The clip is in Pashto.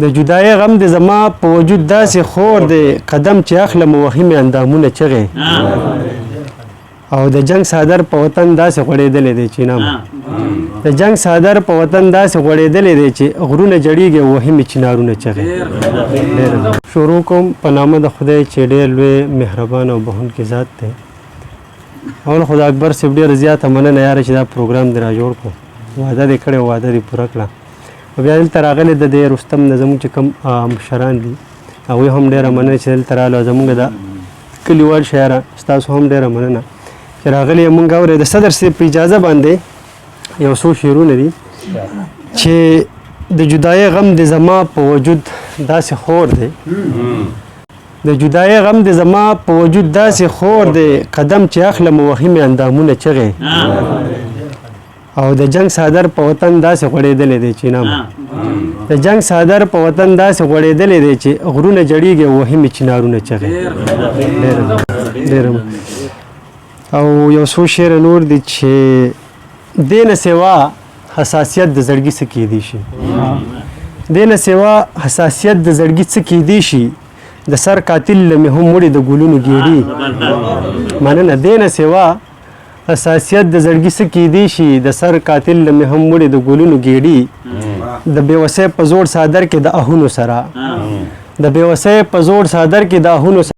د جدای غم د زما په وجود داسې خور دی قدم چې اخلم وهمې اندامونه چغې او د جنگ صادر په وطن داسې غوړېدلی دی چې نام د جنگ صادر په وطن داسې غوړېدلی دی چې غرونه جړېږي او وهمې چنارونه چغې شروع کوم په نامه د خدای چې ډېر لوی مهربان او بخښونکی ذات دی اول خدای اکبر صاحب ډېره زیاته مننه یاره چې دا پروګرام دې را جوړ کړو وعده دې کړې وعده دې پوره کړه او بیا دلته راغلي د دې رستم نه زموږ چې کوم مشران دي هغوی هم ډېره مننه چې دلته راغلي او زموږ د کلیوال شاعره ستاسو هم ډېره مننه چې راغلي مونږ اورې د صدر صاحب په اجازه باندې یو څو شعرونه دي چې د جدای غم د زما په وجود داسې خور دی د جدای غم د زما په وجود داسې خور دی قدم چې اخلم وهمې اندامونه چغې او د جنگ صادر په وطن داسې غوړېدلی دی چې نام د جنگ صادر په وطن داسې غوړېدلی دی چې غرونه جړېږي او وهمې چنارونه چغې ډېره او یو څو شعر نور دي چې دې نه سوا حساسیت د زړګي څه کیدی شي دې نه سوا حساسیت د زړګي څه کیدی شي د سر قاتل لمې هم وړي د ګلونو ګېډي مننه دې نه سوا حساسیت د زړګي څه کیدی شي د سر قاتل لمې هم وړي د ګلونو ګېډي د بېوسۍ په زوړ صادر کې د اهونو سره د بېوسۍ په زوړ صادر کې د اهونو